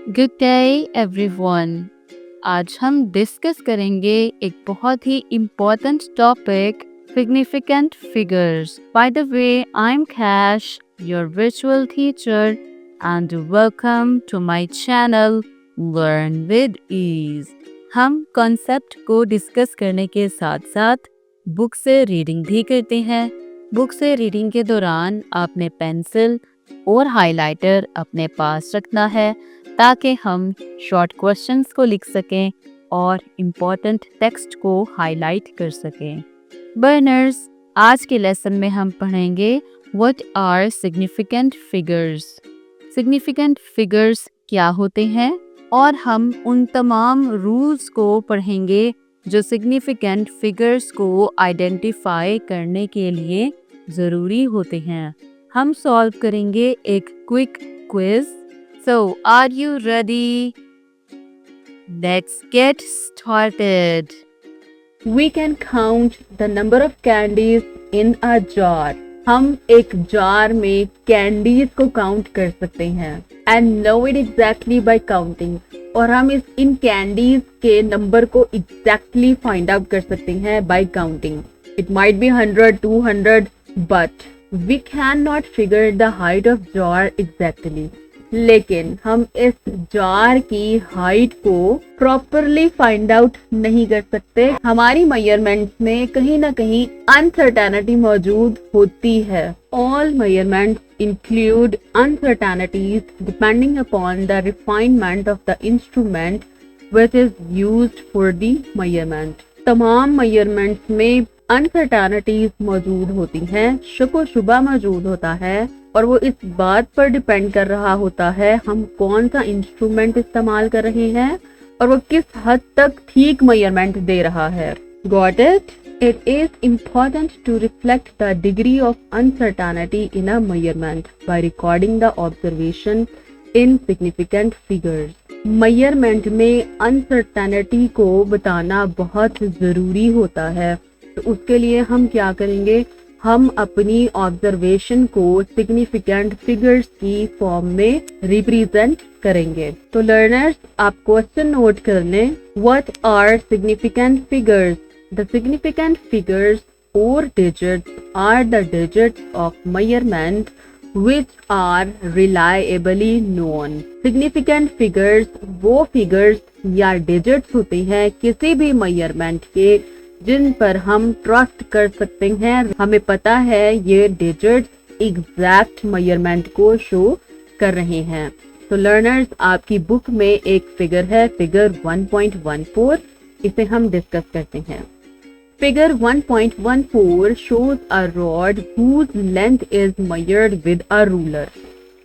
Good day everyone. आज हम discuss करेंगे एक बहुत ही important topic, significant figures. By the way, I am Cash, your virtual teacher, and welcome to my channel learn with ease. हम concept को discuss करने के साथ साथ बुक से रीडिंग भी करते हैं। बुक से रीडिंग के दौरान आपने पेंसिल और हाइलाइटर अपने पास रखना है ताकि हम शॉर्ट क्वेश्चंस को लिख सकें और इम्पोर्टेंट टेक्स्ट को हाईलाइट कर सकें। बर्नर्स, आज के लेसन में हम पढ़ेंगे what are significant figures. Significant figures क्या होते हैं और हम उन तमाम रूल्स को पढ़ेंगे जो सिग्निफिकेंट फिगर्स को आइडेंटिफाई करने के लिए ज़रूरी होते हैं। हम सॉल्व करेंगे एक quick quiz. So, are you ready? Let's get started. We can count the number of candies in a jar. हम एक जार में कैंडीज को काउंट कर सकते हैं and know it exactly by counting. और हम इन कैंडीज के नंबर को exactly find out कर सकते हैं by counting. It might be 100, 200, but we cannot figure the height of jar exactly. लेकिन हम इस जार की हाइट को प्रॉपरली फाइंड आउट नहीं कर सकते। हमारी मेजरमेंट्स में कहीं ना कहीं अनसर्टेनिटी मौजूद होती है। All measurements include uncertainties depending upon the refinement of the instrument which is used for the measurement. तमाम मेजरमेंट्स में अनसर्टेनिटीज मौजूद होती हैं, शक शुबा मौजूद होता है और वो इस बात पर डिपेंड कर रहा होता है हम कौन सा इंस्ट्रूमेंट इस्तेमाल कर रहे हैं और वो किस हद तक ठीक मेजरमेंट दे रहा है। Got it? It is important to reflect the degree of uncertainty in a measurement by recording the observation in significant figures. Measurement में अनसर्टेनिटी को बताना बहुत जरूरी होता है, तो उसके लिए हम क्या करेंगे, हम अपनी ऑब्जर्वेशन को सिग्निफिकेंट फिगर्स की फॉर्म में रिप्रेजेंट करेंगे। तो लर्नर्स, आप क्वेश्चन नोट कर लें। What are significant figures? The significant figures और digits are the digits of measurement which are reliably known. Significant figures वो फिगर्स या डिजिट्स होते हैं किसी भी मेजरमेंट के जिन पर हम ट्रस्ट कर सकते हैं। हमें पता है ये डिजिट्स एग्जैक्ट मेजरमेंट को शो कर रहे हैं। तो लर्नर्स, आपकी बुक में एक फिगर है, फिगर 1.14, इसे हम डिस्कस करते हैं। Figure 1.14 shows a rod whose length is measured with a ruler.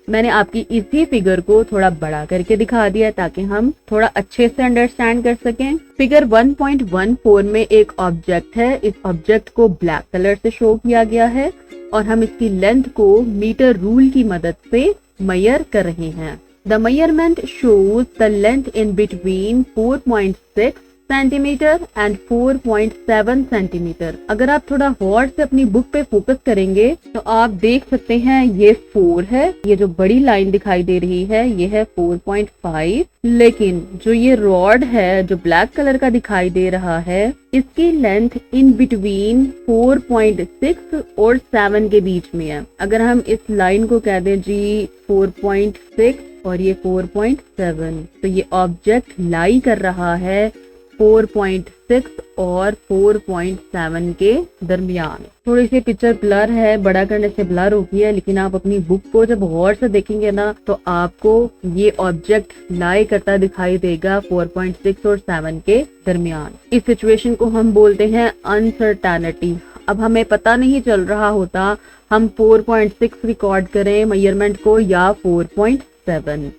मैंने आपकी इसी फिगर को थोड़ा बड़ा करके दिखा दिया ताकि हम थोड़ा अच्छे से अंडरस्टैंड कर सकें। फिगर 1.14 में एक ऑब्जेक्ट है, इस ऑब्जेक्ट को ब्लैक कलर से शो किया गया है और हम इसकी लेंथ को मीटर रूल की मदद से मेजर कर रहे हैं। The measurement shows the length in between 4.6 centimetre and 4.7 centimetre. अगर आप थोड़ा गौर से अपनी बुक पे फोकस करेंगे तो आप देख सकते हैं ये 4 है, ये जो बड़ी लाइन दिखाई दे रही है ये है 4.5, लेकिन जो ये रॉड है जो ब्लैक कलर का दिखाई दे रहा है इसकी लेंथ इन बिटवीन 4.6 और 7 के बीच में है। अगर हम इस लाइन को कह दें जी 4.6 और ये 4.7, तो ये ऑब्जेक्ट लाई कर रहा है 4.6 और 4.7 के दरमियान। थोड़ी सी पिक्चर ब्लर है, बड़ा करने से ब्लर होगी है, लेकिन आप अपनी बुक को जब गौर से देखेंगे ना तो आपको ये ऑब्जेक्ट लाई करता दिखाई देगा 4.6 और 7 के दरमियान। इस सिचुएशन को हम बोलते हैं अनसर्टेनिटी। अब हमें पता नहीं चल रहा होता हम 4.6 रिकॉर्ड करें मेजरमेंट को या 4.7,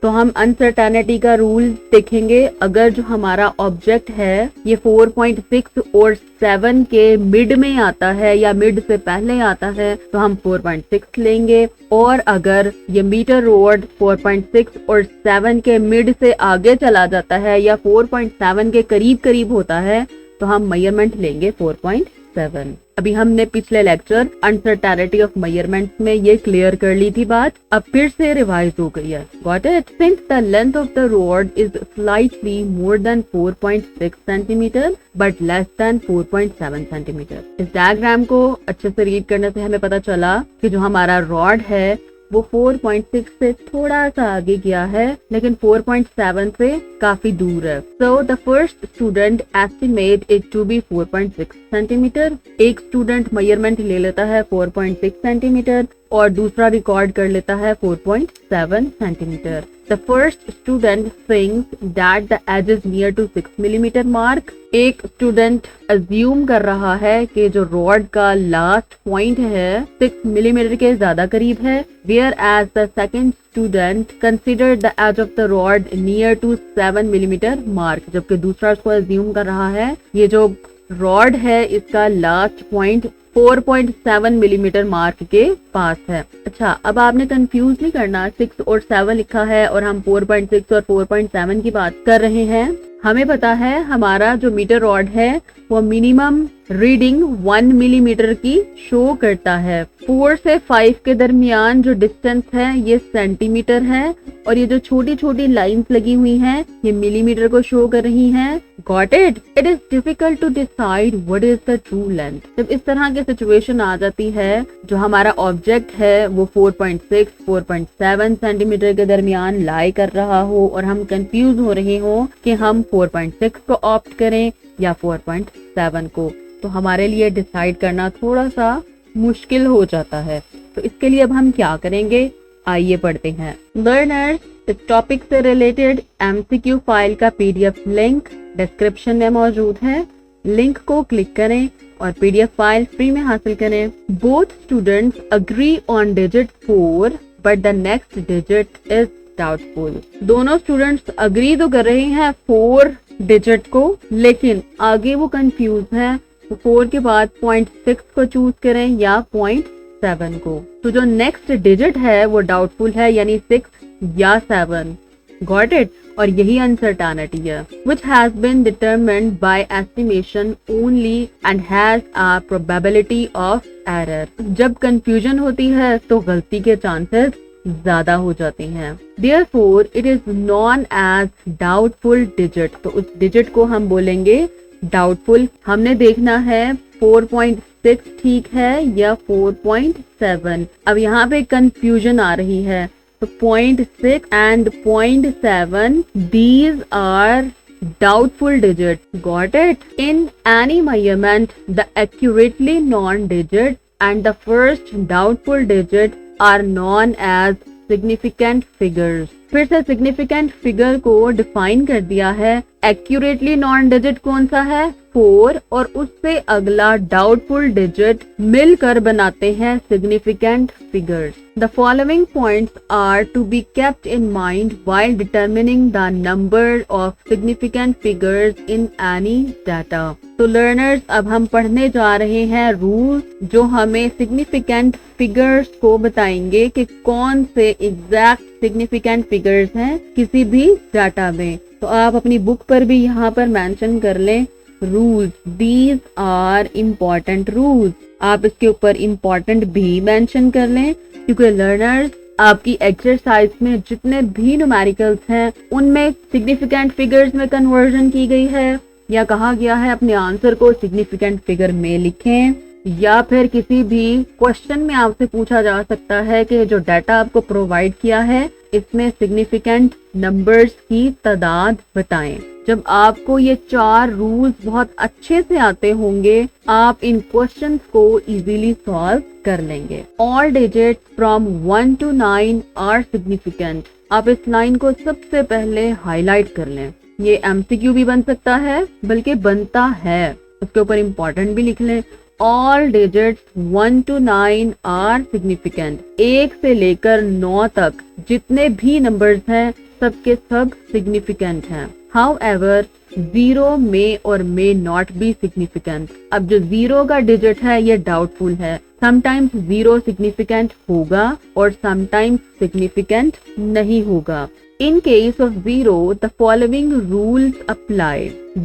तो हम अनसर्टेनिटी का रूल देखेंगे। अगर जो हमारा ऑब्जेक्ट है ये 4.6 और 7 के मिड में आता है या मिड से पहले आता है तो हम 4.6 लेंगे, और अगर ये मीटर रोड 4.6 और 7 के मिड से आगे चला जाता है या 4.7 के करीब करीब होता है तो हम मेजरमेंट लेंगे 4.7। 4.7। अभी हमने पिछले लेक्चर अनसर्टेनिटी ऑफ मेजरमेंट्स में ये क्लियर कर ली थी बात, अब फिर से रिवाइज हो गई है। Got it? Since the length of the rod is slightly more than 4.6 centimetre but less than 4.7 centimetre. इस डायग्राम को अच्छे से रीड करने से हमें पता चला कि जो हमारा रॉड है वो 4.6 से थोड़ा सा आगे गया है, लेकिन 4.7 से काफी दूर है। So the first student estimate it to be 4.6 centimetre. एक स्टूडेंट मेजरमेंट ले लेता है 4.6 सेंटीमीटर और दूसरा रिकॉर्ड कर लेता है 4.7 centimetre. The first student thinks that the edge is near to 6 millimeter mark. एक स्टूडेंट अज्यूम कर रहा है कि जो रॉड का लास्ट पॉइंट है 6 मिलीमीटर के ज्यादा करीब है, whereas the second student considered the edge of the rod near to 7 millimeter mark. जबकि दूसरा उसको अज्यूम कर रहा है ये जो रॉड है इसका लास्ट पॉइंट 4.7 मिलीमीटर मार्क के पास है। अच्छा, अब आपने कंफ्यूज नहीं करना, 6 और 7 लिखा है और हम 4.6 और 4.7 की बात कर रहे हैं। हमें पता है हमारा जो मीटर रॉड है वो मिनिमम रीडिंग 1 मिलीमीटर की शो करता है। 4 से 5 के दरमियान जो डिस्टेंस है ये सेंटीमीटर है और ये जो छोटी छोटी लाइंस लगी हुई हैं ये मिलीमीटर को शो कर रही हैं। Got it? It is difficult to decide what is the true length. जब इस तरह की सिचुएशन आ जाती है, जो हमारा ऑब्जेक्ट है वो 4.6 4.7 सेंटीमीटर के दरमियान लाई कर रहा हो और हम कंफ्यूज हो रहे हो कि हम 4.6 को ऑप्ट करें या 4.7 को, तो हमारे लिए डिसाइड करना थोड़ा सा मुश्किल हो जाता है। तो इसके लिए अब हम क्या करेंगे, आइए पढ़ते हैं। लर्नर्स, इस टॉपिक से रिलेटेड एमसीक्यू फाइल का पीडीएफ लिंक डिस्क्रिप्शन में मौजूद है। लिंक को क्लिक करें और पीडीएफ फाइल फ्री में हासिल करें। Both students agree on digit 4 but the next digit is doubtful. दोनों स्टूडेंट्स अग्री तो कर रहे हैं 4 डिजिट को, लेकिन आगे वो कंफ्यूज है, तो 4 के बाद 0.6 को चूज करें या 0.7 को। तो जो नेक्स्ट डिजिट है वो डाउटफुल है, यानी 6 या 7। Got it? और यही अनसर्टेनिटी है, which has been determined by estimation only and has a probability of error. जब कंफ्यूजन होती है तो गलती के चांसेस ज्यादा हो जाते हैं। Therefore, it is known as doubtful digit. तो उस डिजिट को हम बोलेंगे डाउटफुल। हमने देखना है 4.6 ठीक है या 4.7। अब यहाँ पे कंफ्यूजन आ रही है, तो 0.6 and 0.7 these are doubtful digits. Got it? In any measurement, the accurately known digit and the first doubtful digit are known as significant figures. फिर से significant figure को डिफाइन कर दिया है। एक्यूरेटली नॉन डिजिट कौन सा है? 4 और उससे अगला डाउटफुल डिजिट मिलकर बनाते हैं significant figures. The following points are to be kept in mind while determining the number of significant figures in any data. तो लर्नर्स, अब हम पढ़ने जा रहे हैं रूल्स जो हमें सिग्निफिकेंट फिगर्स को बताएंगे कि कौन से एग्जैक्ट सिग्निफिकेंट फिगर्स हैं किसी भी डाटा में। तो आप अपनी बुक पर भी यहाँ पर मेंशन कर लें rules, these are important rules. आप इसके ऊपर इम्पोर्टेंट भी मेंशन कर लें, क्योंकि लर्नर्स आपकी एक्सरसाइज में जितने भी न्यूमेरिकल्स हैं उनमें सिग्निफिकेंट फिगर्स में कन्वर्जन की गई है या कहा गया है अपने आंसर को सिग्निफिकेंट फिगर में लिखें, या फिर किसी भी क्वेश्चन में आपसे पूछा जा सकता है कि जो डाटा आपको प्रोवाइड किया है इसमें सिग्निफिकेंट नंबर्स की तादाद बताएं। जब आपको ये 4 रूल्स बहुत अच्छे से आते होंगे, आप इन क्वेश्चंस को इजीली सॉल्व कर लेंगे। All digits from 1 to 9 are significant. आप इस लाइन को सबसे पहले हाईलाइट कर लें। ये एमसीक्यू भी बन सकता है, बल्कि बनता है, उसके ऊपर इम्पोर्टेंट भी लिख लें। All digits 1 to 9 are significant. 1 से लेकर 9 तक जितने भी नंबर्स हैं सबके सब सिग्निफिकेंट हैं। However, 0 may और may not be significant. अब जो 0 का डिजिट है ये डाउटफुल है। समटाइम्स 0 सिग्निफिकेंट होगा और समटाइम्स सिग्निफिकेंट नहीं होगा। In case of 0, the following rules apply.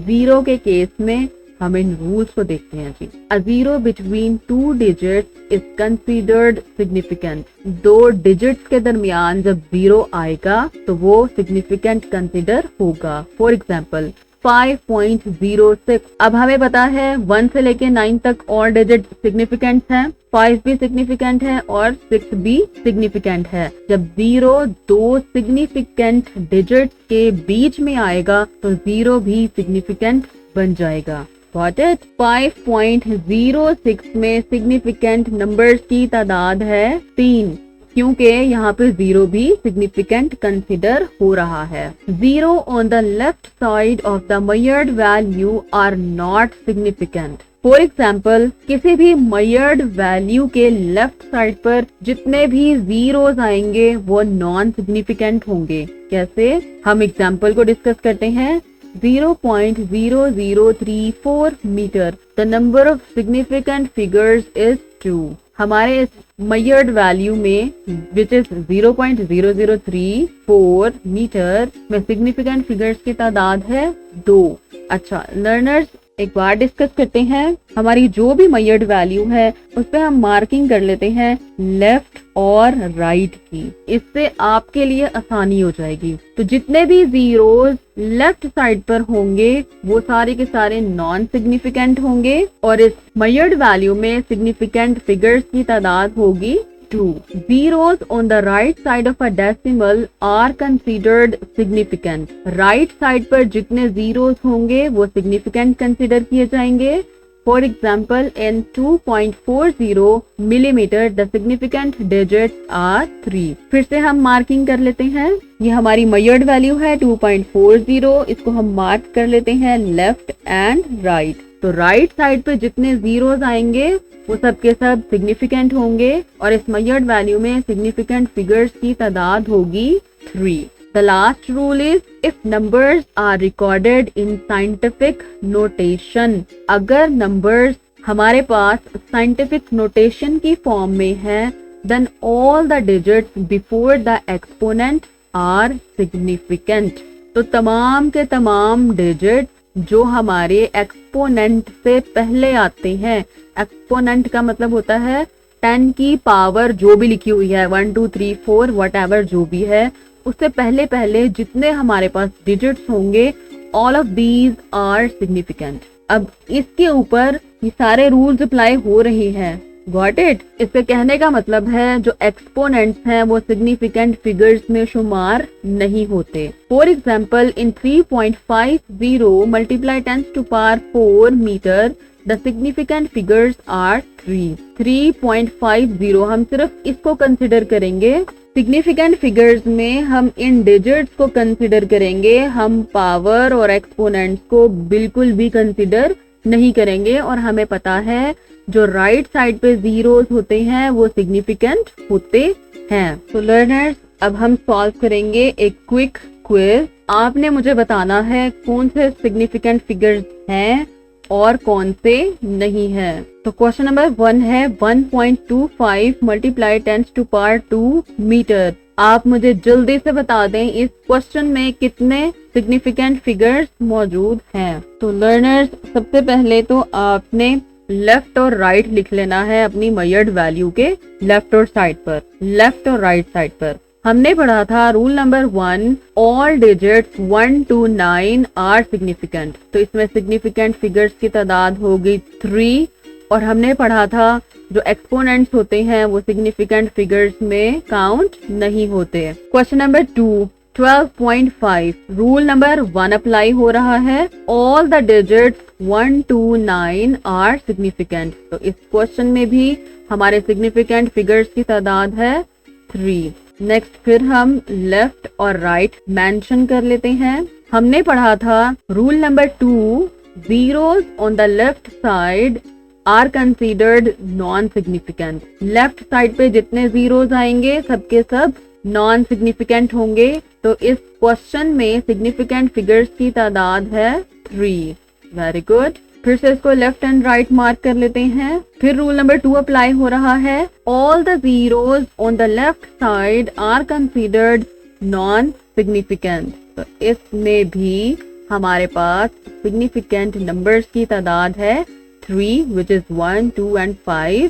0 के केस में हम इन रूल्स को देखते हैं जी। A zero between two digits is considered significant. दो डिजिट्स के दरमियान जब जीरो आएगा तो वो सिग्निफिकेंट कंसिडर होगा। For example 5.06। अब हमें पता है 1 से लेके 9 तक ऑल डिजिट सिग्निफिकेंट हैं, 5 भी सिग्निफिकेंट है और 6 भी सिग्निफिकेंट है। जब जीरो दो सिग्निफिकेंट डिजिट्स के बीच में आएगा तो जीरो भी सिग्निफिकेंट बन जाएगा। Got it? 5.06 में सिग्निफिकेंट नंबर्स की तादाद है 3, क्योंकि यहाँ पे जीरो भी सिग्निफिकेंट कंसिडर हो रहा है। Zero on the left side of the measured value are not significant. For example किसी भी measured वैल्यू के लेफ्ट साइड पर जितने भी जीरोस आएंगे वो नॉन सिग्निफिकेंट होंगे। कैसे? हम एग्जाम्पल को डिस्कस करते हैं। 0.0034 metre. The number of significant figures is 2। हमारे इस measured वैल्यू में विच इज 0.0034 मीटर में सिग्निफिकेंट फिगर्स की तादाद है 2। अच्छा लर्नर्स, एक बार डिस्कस करते हैं। हमारी जो भी measured वैल्यू है उस पे हम मार्किंग कर लेते हैं लेफ्ट और राइट की। इससे आपके लिए आसानी हो जाएगी। तो जितने भी जीरोस लेफ्ट साइड पर होंगे वो सारे के सारे नॉन सिग्निफिकेंट होंगे और इस measured वैल्यू में सिग्निफिकेंट फिगर्स की तादाद होगी 2. Zeros on the right side of a decimal are considered significant. Right side पर जितने zeros होंगे वो significant consider किए जाएंगे। For example, in 2.40 millimeter, the significant digits are 3. फिर से हम मार्किंग कर लेते हैं। ये हमारी measured वैल्यू है 2.40, इसको हम मार्क कर लेते हैं लेफ्ट एंड राइट। तो राइट साइड पे जितने जीरोस आएंगे वो सब के सब सिग्निफिकेंट होंगे और इस measured वैल्यू में सिग्निफिकेंट फिगर्स की तादाद होगी 3. The last rule is if numbers are recorded in scientific notation. अगर numbers हमारे पास scientific notation की फॉर्म में है then all the digits before the exponent are significant. तो तमाम के तमाम digits जो हमारे एक्सपोनेंट से पहले आते हैं, एक्सपोनेंट का मतलब होता है 10 की पावर जो भी लिखी हुई है 1 2 3 4 व्हाटएवर जो भी है, उससे पहले पहले जितने हमारे पास डिजिट्स होंगे all of these are significant. अब इसके ऊपर ये सारे रूल्स अप्लाई हो रहे हैं। Got it? इसके कहने का मतलब है जो एक्सपोनेंट्स हैं वो सिग्निफिकेंट फिगर्स में शुमार नहीं होते। For example in 3.50 multiply 10 to the power 4 metre the significant figures are 3. 3.50 हम सिर्फ इसको कंसिडर करेंगे। सिग्निफिकेंट फिगर्स में हम इन डिजिट्स को कंसिडर करेंगे, हम पावर और एक्सपोनेंट्स को बिल्कुल भी कंसिडर नहीं करेंगे। और हमें पता है जो राइट साइड पे जीरोस होते हैं वो सिग्निफिकेंट होते हैं। तो लर्नर्स अब हम सॉल्व करेंगे एक क्विक क्विज। आपने मुझे बताना है कौन से सिग्निफिकेंट फिगर्स हैं और कौन से नहीं है। तो क्वेश्चन नंबर 1 है 1.25 multiply 10 to the power 2 metre. आप मुझे जल्दी से बता दें इस क्वेश्चन में कितने सिग्निफिकेंट फिगर्स मौजूद हैं। तो लर्नर्स सबसे पहले तो आपने लेफ्ट और राइट लिख लेना है अपनी measured वैल्यू के लेफ्ट और साइड पर, लेफ्ट और राइट साइड पर। हमने पढ़ा था rule number 1 all digits 1 to 9 are significant. तो इसमें सिग्निफिकेंट फिगर्स की तादाद होगी 3। और हमने पढ़ा था जो एक्सपोनेंट्स होते हैं वो सिग्निफिकेंट फिगर्स में काउंट नहीं होते। Question number 2 12.5 rule number 1 apply हो रहा है। All the digits 1 to 9 are significant. तो इस क्वेश्चन में भी हमारे सिग्निफिकेंट फिगर्स की तादाद है 3। नेक्स्ट फिर हम लेफ्ट और राइट मेंशन कर लेते हैं। हमने पढ़ा था rule number 2 zeros on the left side are considered non significant. Left side पे जितने जीरोस आएंगे सबके सब नॉन सिग्निफिकेंट होंगे। तो इस क्वेश्चन में सिग्निफिकेंट फिगर्स की तादाद है 3। Very good. फिर से इसको लेफ्ट एंड राइट मार्क कर लेते हैं। फिर रूल नंबर 2 अप्लाई हो रहा है। All the zeros on the left side are considered non significant. तो इसमें भी हमारे पास सिग्निफिकेंट नंबर्स की तादाद है 3 which is 1, 2 and 5.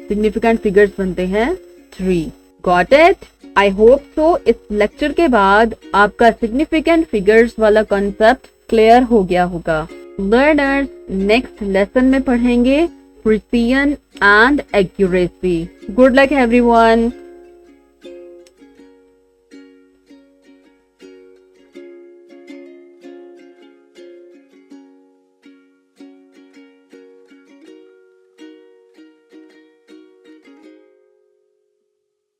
Significant figures बनते हैं 3. Got it? I hope so. इस लेक्चर के बाद आपका सिग्निफिकेंट फिगर्स वाला कॉन्सेप्ट क्लियर हो गया होगा. लर्नर्स, नेक्स्ट लेसन में पढ़ेंगे precision and accuracy. Good luck everyone.